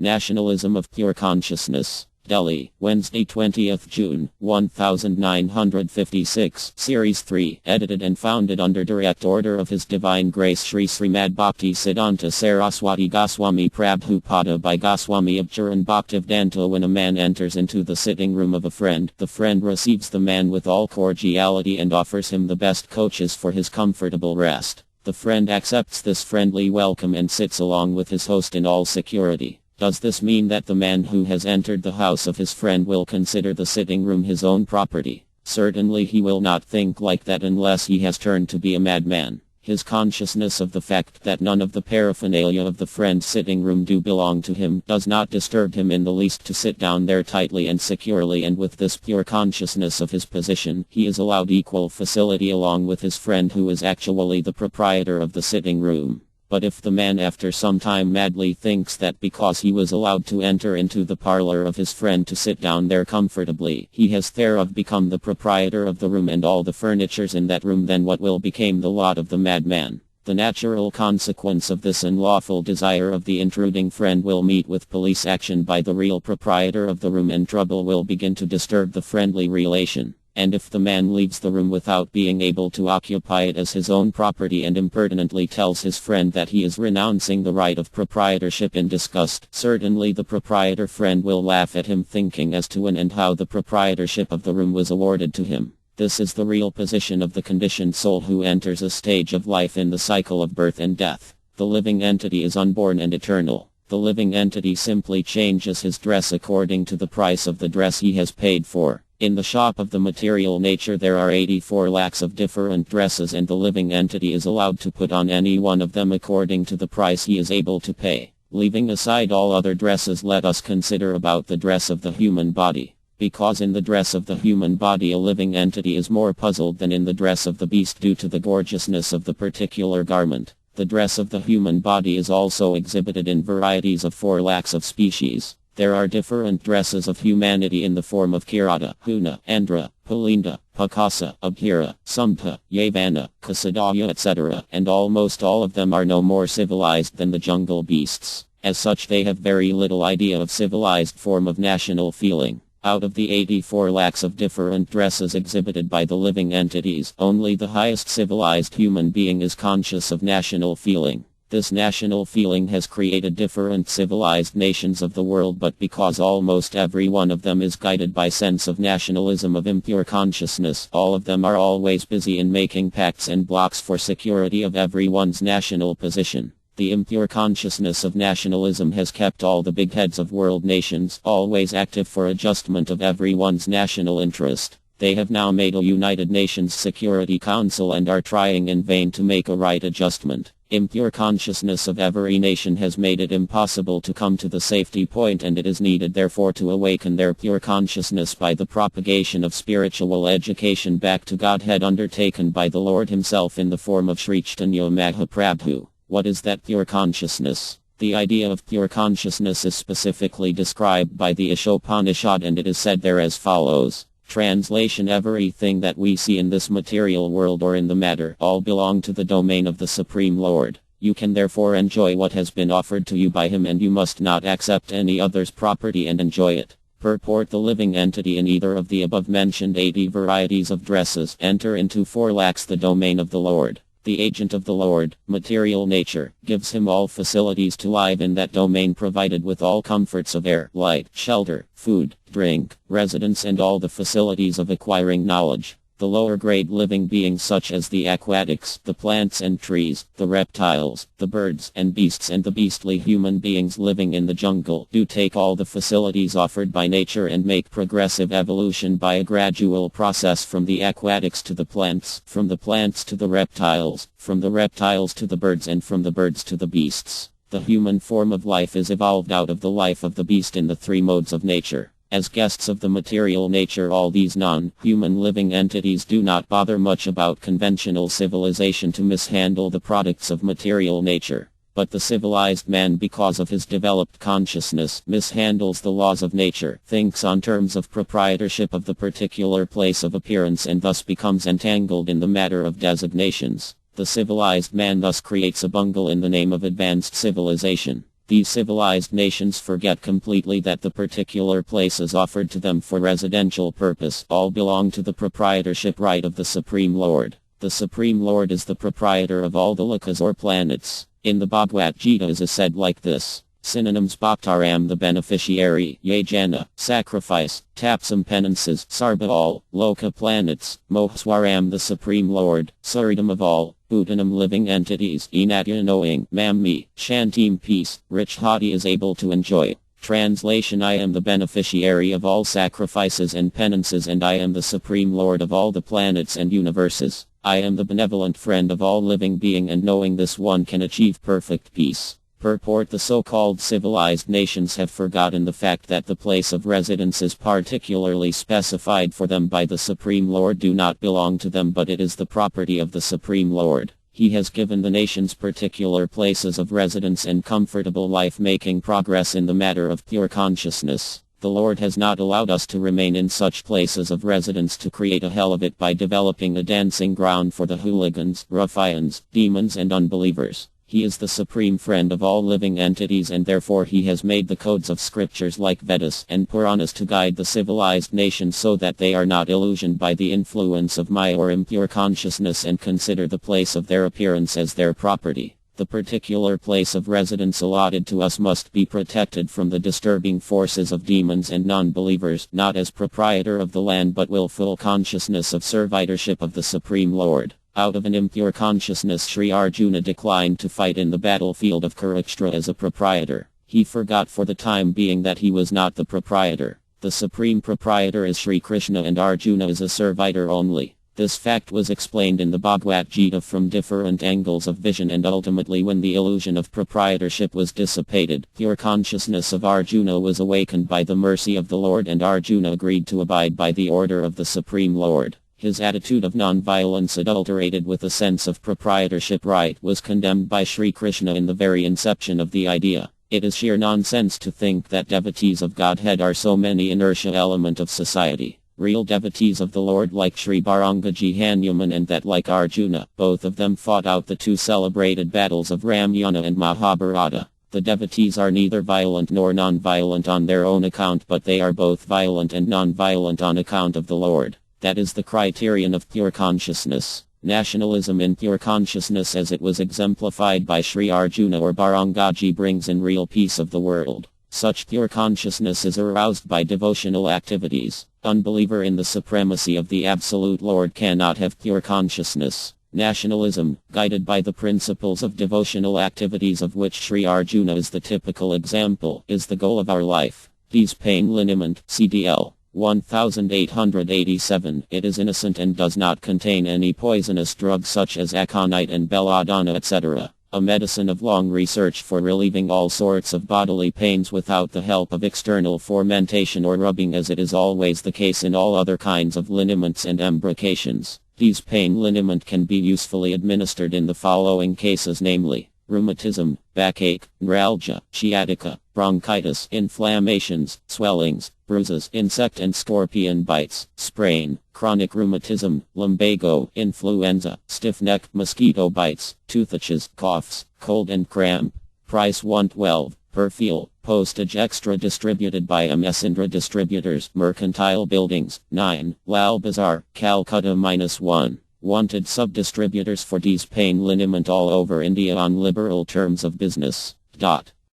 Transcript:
Nationalism of Pure Consciousness. Delhi, Wednesday 20th June, 1956, Series 3, edited and founded under direct order of His Divine Grace Sri Srimad Bhakti Siddhanta Saraswati Goswami Prabhupada by Goswami Abcharan Bhaktivedanta. When a man enters into the sitting room of a friend, the friend receives the man with all cordiality and offers him the best coaches for his comfortable rest. The friend accepts this friendly welcome and sits along with his host in all security. Does this mean that the man who has entered the house of his friend will consider the sitting room his own property? Certainly he will not think like that unless he has turned to be a madman. His consciousness of the fact that none of the paraphernalia of the friend's sitting room do belong to him does not disturb him in the least to sit down there tightly and securely, and with this pure consciousness of his position, he is allowed equal facility along with his friend who is actually the proprietor of the sitting room. But if the man after some time madly thinks that because he was allowed to enter into the parlor of his friend to sit down there comfortably, he has thereof become the proprietor of the room and all the furnitures in that room, then what will become the lot of the madman? The natural consequence of this unlawful desire of the intruding friend will meet with police action by the real proprietor of the room, and trouble will begin to disturb the friendly relation. And if the man leaves the room without being able to occupy it as his own property and impertinently tells his friend that he is renouncing the right of proprietorship in disgust, certainly the proprietor friend will laugh at him, thinking as to when and how the proprietorship of the room was awarded to him. This is the real position of the conditioned soul who enters a stage of life in the cycle of birth and death. The living entity is unborn and eternal. The living entity simply changes his dress according to the price of the dress he has paid for. In the shop of the material nature there are 84 lakhs of different dresses, and the living entity is allowed to put on any one of them according to the price he is able to pay. Leaving aside all other dresses, let us consider about the dress of the human body. Because in the dress of the human body a living entity is more puzzled than in the dress of the beast due to the gorgeousness of the particular garment. The dress of the human body is also exhibited in varieties of 4 lakhs of species. There are different dresses of humanity in the form of Kirata, Huna, Andhra, Pulinda, Pakasa, Abhira, Sumta, Yavana, Kasadaya, etc., and almost all of them are no more civilized than the jungle beasts. As such, they have very little idea of civilized form of national feeling. Out of the 84 lakhs of different dresses exhibited by the living entities, only the highest civilized human being is conscious of national feeling. This national feeling has created different civilized nations of the world, but because almost every one of them is guided by sense of nationalism of impure consciousness, all of them are always busy in making pacts and blocks for security of everyone's national position. The impure consciousness of nationalism has kept all the big heads of world nations always active for adjustment of everyone's national interest. They have now made a United Nations Security Council and are trying in vain to make a right adjustment. Impure consciousness of every nation has made it impossible to come to the safety point, and it is needed therefore to awaken their pure consciousness by the propagation of spiritual education back to Godhead undertaken by the Lord himself in the form of Sri Chaitanya Mahaprabhu. What is that pure consciousness? The idea of pure consciousness is specifically described by the Ishopanishad, and it is said there as follows. Translation: everything that we see in this material world or in the matter all belong to the domain of the Supreme Lord. You can therefore enjoy what has been offered to you by him, and you must not accept any other's property and enjoy it. Purport: the living entity in either of the above mentioned 80 varieties of dresses enter into 4 lakhs the domain of the Lord. The agent of the Lord, material nature, gives him all facilities to live in that domain, provided with all comforts of air, light, shelter, food, drink, residence, and all the facilities of acquiring knowledge. The lower grade living beings such as the aquatics, the plants and trees, the reptiles, the birds and beasts, and the beastly human beings living in the jungle do take all the facilities offered by nature and make progressive evolution by a gradual process from the aquatics to the plants, from the plants to the reptiles, from the reptiles to the birds, and from the birds to the beasts. The human form of life is evolved out of the life of the beast in the 3 modes of nature. As guests of the material nature, all these non-human living entities do not bother much about conventional civilization to mishandle the products of material nature. But the civilized man, because of his developed consciousness, mishandles the laws of nature, thinks on terms of proprietorship of the particular place of appearance, and thus becomes entangled in the matter of designations. The civilized man thus creates a bungle in the name of advanced civilization. These civilized nations forget completely that the particular places offered to them for residential purpose all belong to the proprietorship right of the Supreme Lord. The Supreme Lord is the proprietor of all the lokas or planets. In the Bhagavad Gita is said like this. Synonyms: Bhaktaram, the beneficiary; Yajana, sacrifice; Tapsam, penances; Sarba, all; Loka, planets; Mohswaram, the Supreme Lord; Suridam, of all; Bhutanam, living entities; Enatya, knowing; Mammi, Shantim, peace; Rich Hati is able to enjoy. Translation: I am the beneficiary of all sacrifices and penances, and I am the Supreme Lord of all the planets and universes. I am the benevolent friend of all living being, and knowing this one can achieve perfect peace. Purport: the so-called civilized nations have forgotten the fact that the place of residence is particularly specified for them by the Supreme Lord do not belong to them, but it is the property of the Supreme Lord. He has given the nations particular places of residence and comfortable life, making progress in the matter of pure consciousness. The Lord has not allowed us to remain in such places of residence to create a hell of it by developing a dancing ground for the hooligans, ruffians, demons and unbelievers. He is the supreme friend of all living entities, and therefore he has made the codes of scriptures like Vedas and Puranas to guide the civilized nations so that they are not illusioned by the influence of Maya or impure consciousness and consider the place of their appearance as their property. The particular place of residence allotted to us must be protected from the disturbing forces of demons and non-believers, not as proprietor of the land but willful consciousness of servitorship of the Supreme Lord. Out of an impure consciousness, Sri Arjuna declined to fight in the battlefield of Kurukshetra as a proprietor. He forgot for the time being that he was not the proprietor. The supreme proprietor is Sri Krishna and Arjuna is a servitor only. This fact was explained in the Bhagavad Gita from different angles of vision, and ultimately when the illusion of proprietorship was dissipated, pure consciousness of Arjuna was awakened by the mercy of the Lord, and Arjuna agreed to abide by the order of the Supreme Lord. His attitude of non-violence adulterated with a sense of proprietorship right was condemned by Sri Krishna in the very inception of the idea. It is sheer nonsense to think that devotees of Godhead are so many inertia element of society. Real devotees of the Lord like Sri Barangaji Hanuman and that like Arjuna, both of them fought out the two celebrated battles of Ramayana and Mahabharata. The devotees are neither violent nor non-violent on their own account, but they are both violent and non-violent on account of the Lord. That is the criterion of pure consciousness. Nationalism in pure consciousness as it was exemplified by Sri Arjuna or Barangaji brings in real peace of the world. Such pure consciousness is aroused by devotional activities. Unbeliever in the supremacy of the Absolute Lord cannot have pure consciousness. Nationalism, guided by the principles of devotional activities of which Sri Arjuna is the typical example, is the goal of our life. These pain liniment, CDL. 1887. It is innocent and does not contain any poisonous drugs such as aconite and belladonna, etc. A medicine of long research for relieving all sorts of bodily pains without the help of external fermentation or rubbing, as it is always the case in all other kinds of liniments and embrocations. These pain liniment can be usefully administered in the following cases, namely rheumatism, backache, neuralgia, sciatica, bronchitis, inflammations, swellings, bruises, insect and scorpion bites, sprain, chronic rheumatism, lumbago, influenza, stiff neck, mosquito bites, toothaches, coughs, cold and cramp. Price 112 per fill. Postage extra, distributed by MS Indra Distributors, Mercantile Buildings, 9, Lal Bazar, Calcutta -1. Wanted sub-distributors for these pain liniment all over India on liberal terms of business.